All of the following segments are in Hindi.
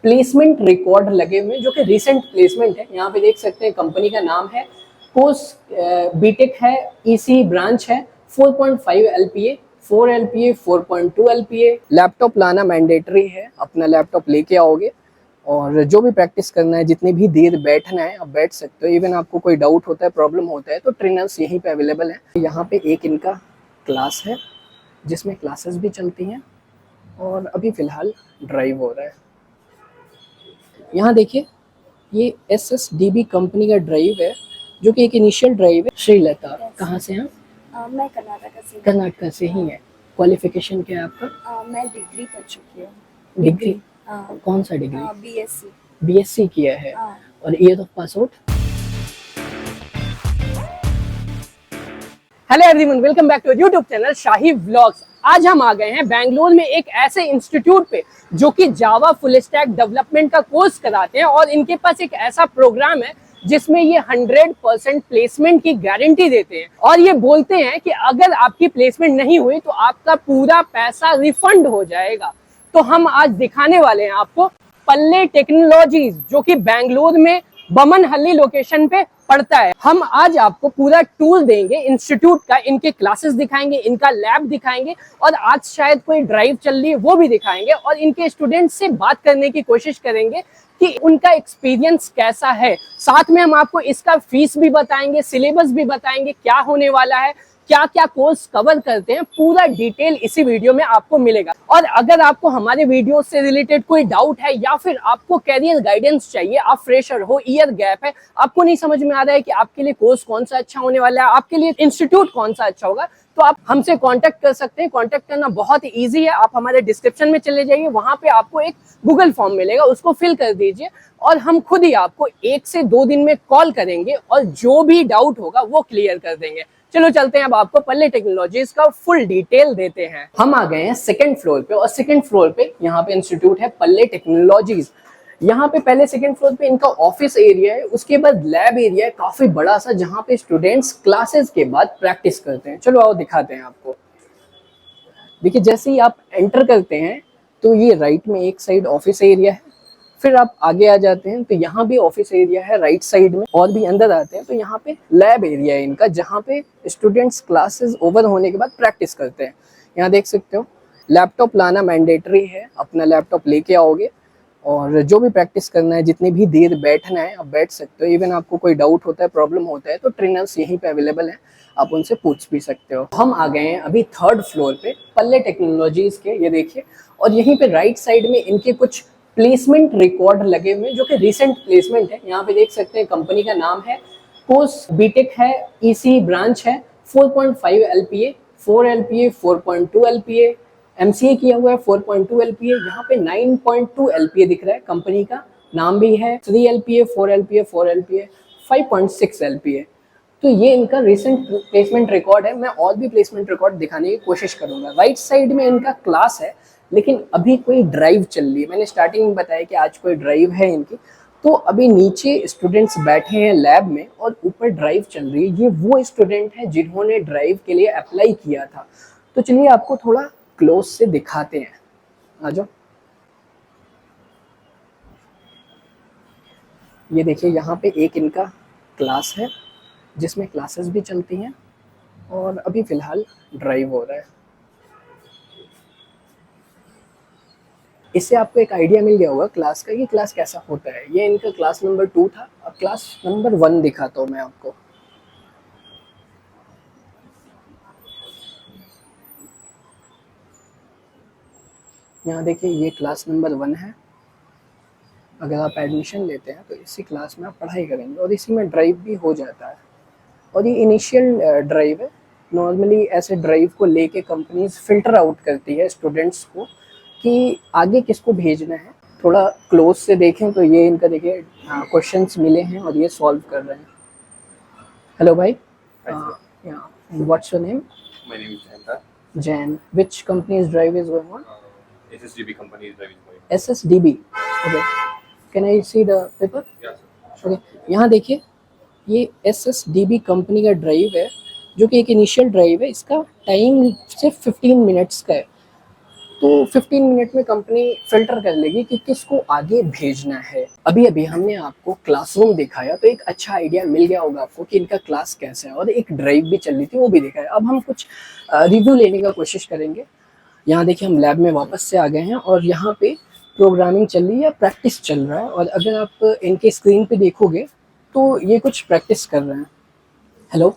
प्लेसमेंट रिकॉर्ड लगे हुए हैं जो कि रिसेंट प्लेसमेंट है। यहाँ पे देख सकते हैं कंपनी का नाम है पोस्ट बीटेक है, ईसी ब्रांच है, 4.5 एलपीए, 4 एलपीए, 4.2 एलपीए। लैपटॉप लाना मैंडेटरी है, अपना लैपटॉप लेके आओगे और जो भी प्रैक्टिस करना है, जितनी भी देर बैठना है आप बैठ सकते हो। इवन आपको कोई डाउट होता है, प्रॉब्लम होता है तो ट्रेनर्स यहीं पे अवेलेबल है। यहाँ पे एक इनका क्लास है जिसमें क्लासेस भी चलती हैं और अभी फ़िलहाल ड्राइव हो रहा है। यहाँ देखिए ये SSDB कंपनी का ड्राइव है जो कि एक इनिशियल ड्राइव है। श्रीलता कहाँ से हैं? मैं कर्नाटका से ही है। क्वालिफिकेशन क्या है आपका? मैं डिग्री कर चुकी हूँ। डिग्री? कौन सा डिग्री? बीएससी। बीएससी किया है। और year of pass out? Hello everyone, welcome back to YouTube channel Shahi vlogs. आज हम आ गए हैं बेंगलोर में एक ऐसे इंस्टीट्यूट पे जो कि जावा फुल स्टैक डेवलपमेंट का कोर्स कराते हैं और इनके पास एक ऐसा प्रोग्राम है जिसमें ये 100% प्लेसमेंट की गारंटी देते हैं और ये बोलते हैं कि अगर आपकी प्लेसमेंट नहीं हुई तो आपका पूरा पैसा रिफंड हो जाएगा। तो हम आज दिखाने वाले हैं आपको पल्ले टेक्नोलॉजीज जो कि बेंगलोर में बमनहल्ली लोकेशन पे पड़ता है। हम आज आपको पूरा टूर देंगे इंस्टीट्यूट का, इनके क्लासेस दिखाएंगे, इनका लैब दिखाएंगे और आज शायद कोई ड्राइव चल रही है वो भी दिखाएंगे और इनके स्टूडेंट्स से बात करने की कोशिश करेंगे कि उनका एक्सपीरियंस कैसा है। साथ में हम आपको इसका फीस भी बताएंगे, सिलेबस भी बताएंगे, क्या होने वाला है, क्या क्या कोर्स कवर करते हैं, पूरा डिटेल इसी वीडियो में आपको मिलेगा। और अगर आपको हमारे वीडियो से रिलेटेड कोई डाउट है या फिर आपको कैरियर गाइडेंस चाहिए, आप फ्रेशर हो, ईयर गैप है, आपको नहीं समझ में आ रहा है कि आपके लिए कोर्स कौन सा अच्छा होने वाला है, आपके लिए इंस्टीट्यूट कौन सा अच्छा होगा, तो आप हमसे कांटेक्ट कर सकते हैं। कांटेक्ट करना बहुत ही ईजी है। आप हमारे डिस्क्रिप्शन में चले जाइए, वहां पे आपको एक गूगल फॉर्म मिलेगा, उसको फिल कर दीजिए और हम खुद ही आपको 1 से 2 दिन में कॉल करेंगे और जो भी डाउट होगा वो क्लियर कर देंगे। चलो चलते हैं, अब आपको पल्ले टेक्नोलॉजीज का फुल डिटेल देते हैं। हम आ गए हैं सेकंड फ्लोर पे और सेकंड फ्लोर पे यहाँ पे इंस्टीट्यूट है पल्ले टेक्नोलॉजीज। यहाँ पे पहले सेकंड फ्लोर पे इनका ऑफिस एरिया है, उसके बाद लैब एरिया है काफी बड़ा सा जहाँ पे स्टूडेंट्स क्लासेस के बाद प्रैक्टिस करते हैं। चलो आओ दिखाते हैं आपको। देखिए जैसे ही आप एंटर करते हैं तो ये राइट में एक साइड ऑफिस एरिया है, फिर आप आगे आ जाते हैं तो यहाँ भी ऑफिस एरिया है राइट साइड में, और भी अंदर आते हैं तो यहाँ पे लैब एरिया है इनका जहाँ पे स्टूडेंट्स क्लासेस ओवर होने के बाद प्रैक्टिस करते हैं। यहाँ देख सकते हो लैपटॉप लाना मैंडेटरी है, अपना लैपटॉप लेके आओगे और जो भी प्रैक्टिस करना है, जितनी भी देर बैठना है आप बैठ सकते हो। इवन आपको कोई डाउट होता है, प्रॉब्लम होता है तो ट्रेनर्स यहीं पे अवेलेबल हैं, आप उनसे पूछ भी सकते हो। हम आ गए हैं अभी थर्ड फ्लोर पे पल्ले टेक्नोलॉजीज के, ये देखिए, और यहीं पे राइट साइड में इनके कुछ प्लेसमेंट रिकॉर्ड लगे हुए हैं जो कि रिसेंट प्लेसमेंट है। यहाँ पे देख सकते हैं कंपनी का नाम है पोस्ट बीटेक है, ईसी ब्रांच है, 4.5 एलपीए, 4 एलपीए, 4.2 एलपीए, एमसीए किया हुआ है, 4.2 एलपीए। यहाँ पे 9.2 एलपीए दिख रहा है, कंपनी का नाम भी है 3 एलपीए, 4 एलपीए, 4 एलपीए, 5.6 एलपीए। तो ये इनका रिसेंट प्लेसमेंट रिकॉर्ड है। मैं और भी प्लेसमेंट रिकॉर्ड दिखाने की कोशिश करूंगा। राइट साइड में इनका क्लास है, लेकिन अभी कोई ड्राइव चल रही है। मैंने स्टार्टिंग में बताया कि आज कोई ड्राइव है इनकी, तो अभी नीचे स्टूडेंट्स बैठे हैं लैब में और ऊपर ड्राइव चल रही है। ये वो स्टूडेंट हैं जिन्होंने ड्राइव के लिए अप्लाई किया था। तो चलिए आपको थोड़ा क्लोज से दिखाते हैं, आ जाओ। ये देखिए यहाँ पे एक इनका क्लास है जिसमें क्लासेस भी चलती हैं और अभी फ़िलहाल ड्राइव हो रहा है। इससे आपको एक आइडिया मिल गया होगा क्लास का, ये क्लास कैसा होता है। ये इनका क्लास नंबर 2 था, अब क्लास नंबर 1 दिखाता हूँ मैं आपको। यहाँ देखिए ये क्लास नंबर 1 है। अगर आप एडमिशन लेते हैं तो इसी क्लास में आप पढ़ाई करेंगे और इसी में ड्राइव भी हो जाता है। और ये इनिशियल ड्राइव है। नॉर्मली ऐसे ड्राइव को लेके कंपनीज फिल्टर आउट करती है स्टूडेंट्स को कि आगे किसको भेजना है। थोड़ा क्लोज से देखें तो ये इनका देखिए क्वेश्चंस मिले हैं और ये सॉल्व कर रहे हैं। हेलो भाई, what's your name? My name is Jayanta. Jan. Which company's drive is going on? SSDB company is driving for you. SSDB. Okay. Can I see the paper? Yeah, sir. Okay. यहाँ देखिए ये SSDB कंपनी का ड्राइव है जो कि एक इनिशियल ड्राइव है। इसका टाइम सिर्फ 15 मिनट्स का है। तो 15 मिनट में कंपनी फिल्टर कर लेगी कि किसको आगे भेजना है। अभी अभी हमने आपको क्लासरूम दिखाया तो एक अच्छा आइडिया मिल गया होगा आपको कि इनका क्लास कैसा है, और एक ड्राइव भी चल रही थी वो भी दिखाया। अब हम कुछ रिव्यू लेने का कोशिश करेंगे। यहाँ देखिए हम लैब में वापस से आ गए हैं और यहाँ पे प्रोग्रामिंग चल रही है, प्रैक्टिस चल रहा है। और अगर आप इनके स्क्रीन पे देखोगे तो ये कुछ प्रैक्टिस कर रहे हैं। हेलो,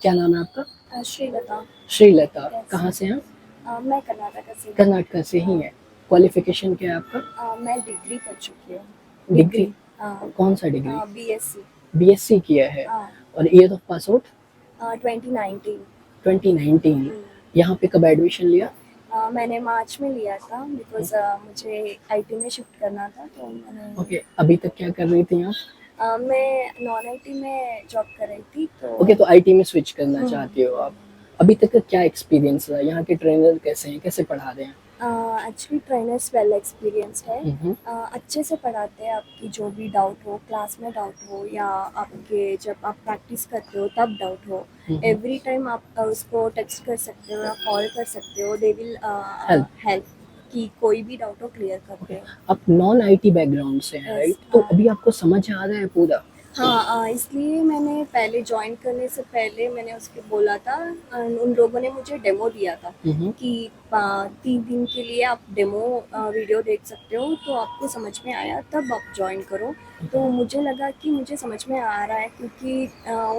क्या नाम है आपका? श्रीलता। श्रीलता। Yes. कहाँ से हैं? मैं कर्नाटक से। कर्नाटक से ही है। क्वालिफिकेशन क्या है आपका? मैं डिग्री कर चुकी हूँ। डिग्री? कौन सा डिग्री? बीएससी। बीएससी किया है। और ईयर ऑफ पास आउट? 2019। 2019। यहाँ पे कब एडमिशन लिया? मैंने मार्च में लिया था बिकॉज मुझे आईटी में शिफ्ट करना था तो मैंने। ओके, अभी तक क्या कर रही थी आप? मैं नॉन आईटी में जॉब कर रही थी तो। ओके, तो आईटी में स्विच करना चाहती हो आप। अभी तक का क्या एक्सपीरियंस रहा? यहाँ के ट्रेनर कैसे हैं, कैसे पढ़ा रहे हैं? एक्चुअली ट्रेनर्स वेल एक्सपीरियंस है। अच्छे से पढ़ाते हैं। आपकी जो भी डाउट हो, क्लास में डाउट हो या आपके जब आप प्रैक्टिस करते हो तब डाउट हो, एवरी टाइम आप उसको टेक्स्ट कर सकते हो या कॉल कर सकते हो। दे विल हेल्प कि कोई भी डाउट हो क्लियर करते हो। आप नॉन आईटी बैकग्राउंड से हैं, राइट? तो अभी आपको समझ आ रहा है पूरा? हाँ, इसलिए मैंने पहले ज्वाइन करने से पहले मैंने उसके बोला था, उन लोगों ने मुझे डेमो दिया था कि 3 दिन के लिए आप डेमो वीडियो देख सकते हो, तो आपको समझ में आया तब आप ज्वाइन करो। तो मुझे लगा कि मुझे समझ में आ रहा है क्योंकि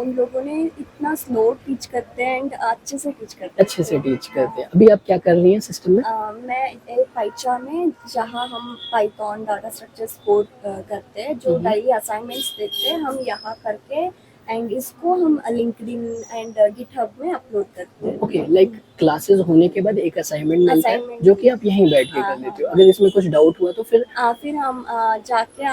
उन लोगों ने इतना स्लो टीच करते हैं एंड अच्छे से टीच करते हैं। अच्छे से टीच करते हैं। अभी आप क्या कर रही हैं सिस्टम में? मैं एक पाइचा में, जहाँ हम पाइथन डाटा स्ट्रक्चर्स कोड करते हैं, जो डेली असाइनमेंट्स देते हैं हम यहाँ करके एंड इसको हम लिंक्डइन एंड गिटहब में अपलोड करते हैं। ओके, लाइक क्लासेस होने के बाद एक असाइनमेंट मिलता है जो कि आप यहीं बैठ के कर लेते हो। अगर इसमें कुछ डाउट हुआ तो फिर हम जाके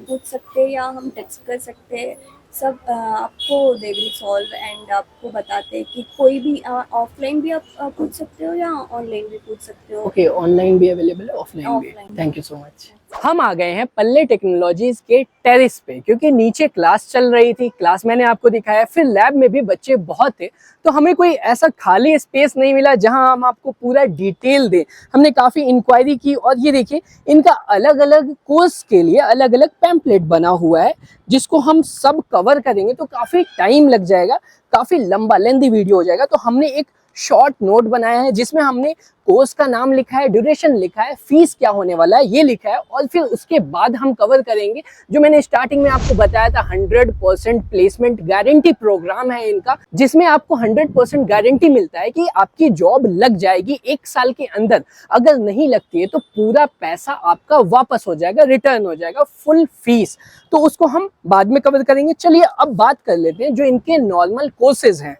पूछ सकते हैं या हम टेक्स्ट कर सकते हैं। सब आपको दे विल सॉल्व एंड आपको बताते हैं कि कोई भी ऑफलाइन भी आप पूछ सकते हो या ऑनलाइन भी पूछ सकते हो। ओके, ऑनलाइन भी अवेलेबल है, ऑफलाइन भी। Thank you so much. हम आ गए हैं पल्ले टेक्नोलॉजीज के टेरेस पे, क्योंकि नीचे क्लास चल रही थी। क्लास मैंने आपको दिखाया, फिर लैब में भी बच्चे बहुत थे तो हमें कोई ऐसा खाली स्पेस नहीं मिला जहां हम आपको पूरा डिटेल दें। हमने काफ़ी इंक्वायरी की और ये देखिए इनका अलग अलग कोर्स के लिए अलग अलग पैम्पलेट बना हुआ है, जिसको हम सब कवर करेंगे तो काफ़ी टाइम लग जाएगा, काफ़ी लंबा लेंथी वीडियो हो जाएगा। तो हमने एक शॉर्ट नोट बनाया है जिसमें हमने कोर्स का नाम लिखा है, ड्यूरेशन लिखा है, फीस क्या होने वाला है ये लिखा है, और फिर उसके बाद हम कवर करेंगे जो मैंने स्टार्टिंग में आपको बताया था 100% प्लेसमेंट गारंटी प्रोग्राम है इनका, जिसमें आपको 100% गारंटी मिलता है कि आपकी जॉब लग जाएगी 1 साल के अंदर। अगर नहीं लगती है तो पूरा पैसा आपका वापस हो जाएगा, रिटर्न हो जाएगा, फुल फीस। तो उसको हम बाद में कवर करेंगे। चलिए अब बात कर लेते हैं जो इनके नॉर्मल कोर्सेज हैं।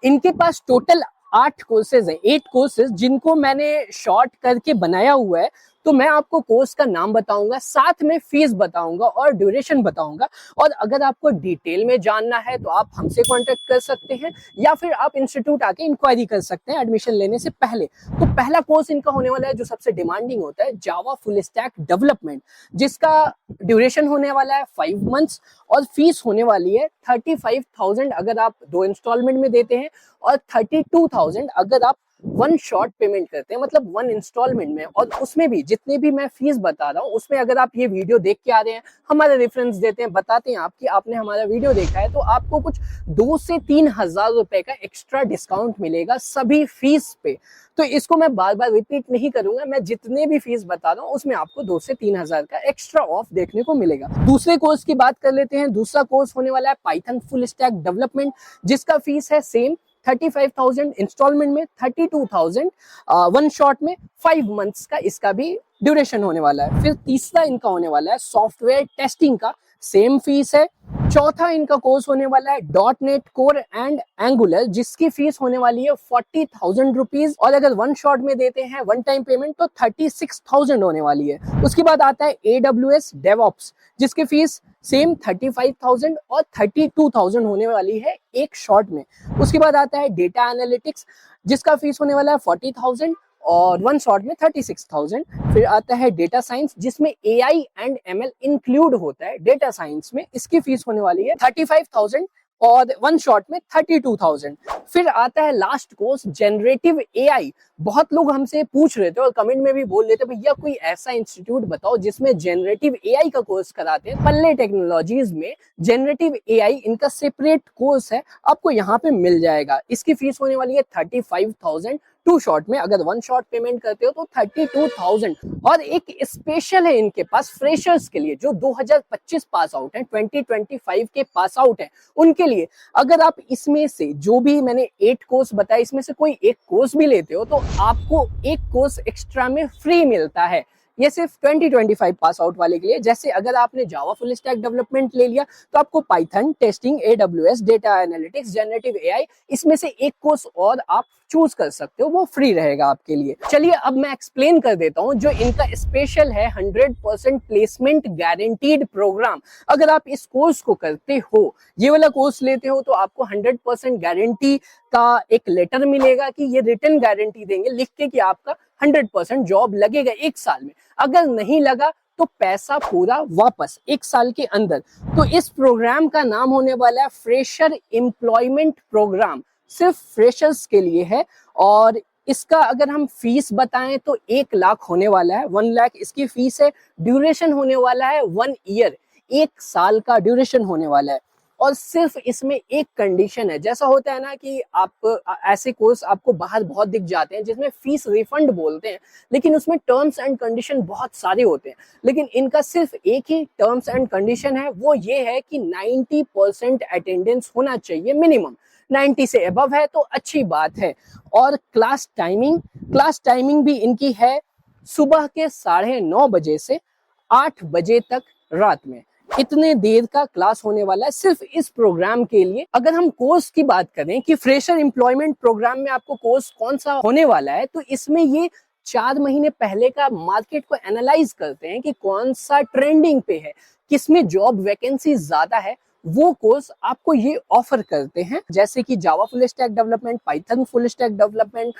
इनके पास टोटल 8 कोर्सेज हैं, 8 कोर्सेज, जिनको मैंने शॉर्ट करके बनाया हुआ है। तो मैं आपको कोर्स का नाम बताऊंगा, साथ में फीस बताऊंगा और ड्यूरेशन बताऊंगा। और अगर आपको डिटेल में जानना है तो आप हमसे कांटेक्ट कर सकते हैं या फिर आप इंस्टीट्यूट आके इंक्वायरी कर सकते हैं एडमिशन लेने से पहले। तो पहला कोर्स इनका होने वाला है जो सबसे डिमांडिंग होता है, जावा फुल स्टैक डेवलपमेंट, जिसका ड्यूरेशन होने वाला है 5 मंथ्स और फीस होने वाली है 35,000 अगर आप 2 इंस्टॉलमेंट में देते हैं, और 32,000 अगर आप 1 शॉट पेमेंट करते हैं, मतलब 1 इंस्टॉलमेंट में। और उसमें भी जितने भी मैं फीस बता रहा हूँ उसमें अगर आप ये वीडियो देख के आ रहे हैं, हमारे रेफरेंस देते हैं, बताते हैं आपकी आपने हमारा वीडियो देखा है, तो आपको कुछ 2 से 3 हजार रुपए का एक्स्ट्रा डिस्काउंट मिलेगा सभी फीस पे। तो इसको मैं बार बार रिपीट नहीं करूंगा, मैं जितने भी फीस बता रहा हूँ उसमें आपको 2 से 3 हजार का एक्स्ट्रा ऑफ देखने को मिलेगा। दूसरे कोर्स की बात कर लेते हैं। दूसरा कोर्स होने वाला है पाइथन फुल स्टैक डेवलपमेंट, जिसका फीस है सेम 35,000 इंस्टॉलमेंट में, 32,000 1 शॉट में, 5 मंथ्स का इसका भी ड्यूरेशन होने वाला है। फिर तीसरा इनका होने वाला है सॉफ्टवेयर टेस्टिंग का, सेम फीस है। चौथा इनका कोर्स होने वाला है .NET कोर एंड एंगुलर, जिसकी फीस होने वाली है 40,000 रुपीज, और अगर 1 शॉट में देते हैं 1 टाइम पेमेंट तो 36,000 होने वाली है। उसके बाद आता है AWS DevOps, जिसकी फीस सेम 35,000 और 32,000 होने वाली है 1 शॉट में। उसके बाद आता है डेटा एनालिटिक्स, जिसका फीस होने वाला है 40,000 और 1 शॉट में 36,000। फिर आता है डेटा साइंस, जिसमें AI एंड ML इंक्लूड होता है डेटा साइंस में, इसकी फीस होने वाली है 35,000 और वन शॉट में 32,000। फिर आता है लास्ट कोर्स जनरेटिव एआई। बहुत लोग हमसे पूछ रहे थे और कमेंट में भी बोल रहे थे भैया कोई ऐसा इंस्टीट्यूट बताओ जिसमें जनरेटिव एआई का कोर्स कराते हैं। पल्ले टेक्नोलॉजीज में जनरेटिव एआई इनका सेपरेट कोर्स है, आपको यहाँ पे मिल जाएगा। इसकी फीस होने वाली है 35,000 टू शॉट में, अगर वन शॉट पेमेंट करते हो तो 32,000। और एक स्पेशल है इनके पास फ्रेशर्स के लिए जो 2025 पास आउट है, 2025 के पास आउट है, उनके लिए। अगर आप इसमें से जो भी मैंने 8 कोर्स बताया इसमें से कोई एक कोर्स भी लेते हो तो आपको एक कोर्स एक्स्ट्रा में फ्री मिलता है। ये सिर्फ 2025 पास आउट वाले के लिए। जैसे अगर आपने जावा फुल स्टैक डेवलपमेंट ले लिया तो आपको Python, testing, AWS, data analytics, generative AI, इसमें से एक कोर्स और आप चूज कर सकते हो, वो फ्री रहेगा आपके लिए। चलिए अब मैं एक्सप्लेन कर देता हूँ जो इनका स्पेशल है 100% प्लेसमेंट गारंटीड प्रोग्राम। अगर आप इस कोर्स को करते हो, ये वाला कोर्स लेते हो, तो आपको 100% गारंटी का एक लेटर मिलेगा कि ये रिटर्न गारंटी देंगे लिख के कि आपका 100% जॉब लगेगा 1 साल में। अगर नहीं लगा तो पैसा पूरा वापस 1 साल के अंदर। तो इस प्रोग्राम का नाम होने वाला है फ्रेशर एम्प्लॉयमेंट प्रोग्राम, सिर्फ फ्रेशर्स के लिए है। और इसका अगर हम फीस बताएं तो 1 लाख होने वाला है, 1 लाख इसकी फीस है। ड्यूरेशन होने वाला है 1 ईयर, 1 साल का ड्यूरेशन होने वाला है। और सिर्फ इसमें एक कंडीशन है, जैसा होता है ना कि आप ऐसे कोर्स आपको बाहर बहुत दिख जाते हैं जिसमें फीस रिफंड बोलते हैं, लेकिन उसमें टर्म्स एंड कंडीशन बहुत सारे होते हैं। लेकिन इनका सिर्फ एक ही टर्म्स एंड कंडीशन है, वो ये है कि 90% अटेंडेंस होना चाहिए मिनिमम। 90 से अबव है तो अच्छी बात है। और क्लास टाइमिंग भी इनकी है सुबह के 9:30 बजे से 8 बजे तक रात में। इतने देर का क्लास होने वाला है सिर्फ इस प्रोग्राम के लिए। अगर हम कोर्स की बात करें कि फ्रेशर एम्प्लॉयमेंट प्रोग्राम में आपको कोर्स कौन सा होने वाला है, तो इसमें ये 4 महीने पहले का मार्केट को एनालाइज करते हैं कि कौन सा ट्रेंडिंग पे है, किसमें जॉब वैकेंसी ज्यादा है, वो कोर्स आपको ये ऑफर करते हैं। जैसे कि Java full stack development, Python full stack development,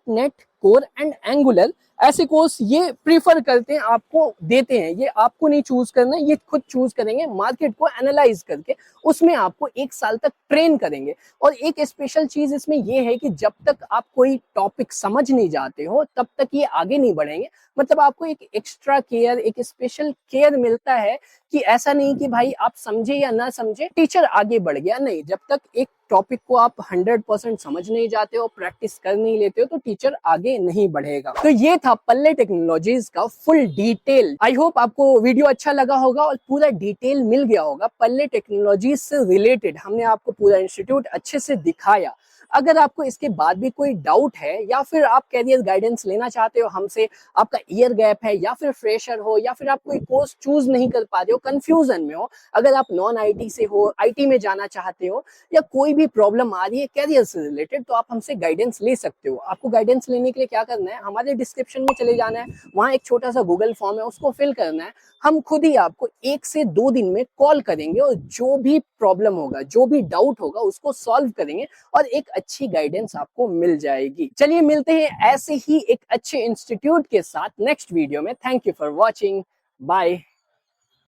.NET core and angular, ऐसे कोर्स ये प्रीफर करते हैं, आपको देते हैं। ये आपको नहीं चूज करना है, ये खुद चूज करेंगे मार्केट को एनालाइज करके, उसमें आपको 1 साल तक ट्रेन करेंगे। और एक स्पेशल चीज इसमें ये है कि जब तक आप कोई टॉपिक समझ नहीं जाते हो तब तक ये आगे नहीं बढ़ेंगे। मतलब आपको एक एक्स्ट्रा केयर, एक स्पेशल केयर मिलता है कि ऐसा नहीं कि भाई आप समझे या ना समझे टीचर आगे बढ़ गया, नहीं। जब तक एक टॉपिक को आप 100% समझ नहीं जाते हो, प्रैक्टिस कर नहीं लेते हो, तो टीचर आगे नहीं बढ़ेगा। तो ये था पल्ले टेक्नोलॉजीज का फुल डिटेल। आई होप आपको वीडियो अच्छा लगा होगा और पूरा डिटेल मिल गया होगा पल्ले टेक्नोलॉजीज से रिलेटेड। हमने आपको पूरा इंस्टीट्यूट अच्छे से दिखाया। अगर आपको इसके बाद भी कोई डाउट है या फिर आप कैरियर गाइडेंस लेना चाहते हो हमसे, आपका ईयर गैप है या फिर फ्रेशर हो या फिर आप कोई कोर्स चूज नहीं कर पा रहे हो, कंफ्यूजन में हो, अगर आप नॉन IT से हो, IT में जाना चाहते हो, या कोई भी प्रॉब्लम आ रही है कैरियर से रिलेटेड, तो आप हमसे गाइडेंस ले सकते हो। आपको गाइडेंस लेने के लिए क्या करना है, हमारे डिस्क्रिप्शन में चले जाना है, वहाँ एक छोटा सा गूगल फॉर्म है, उसको फिल करना है। हम खुद ही आपको 1 से 2 दिन में कॉल करेंगे और जो भी प्रॉब्लम होगा, जो भी डाउट होगा, उसको सॉल्व करेंगे और एक अच्छी गाइडेंस आपको मिल जाएगी। चलिए मिलते हैं ऐसे ही एक अच्छे इंस्टीट्यूट के साथ नेक्स्ट वीडियो में। Thank you for watching, bye.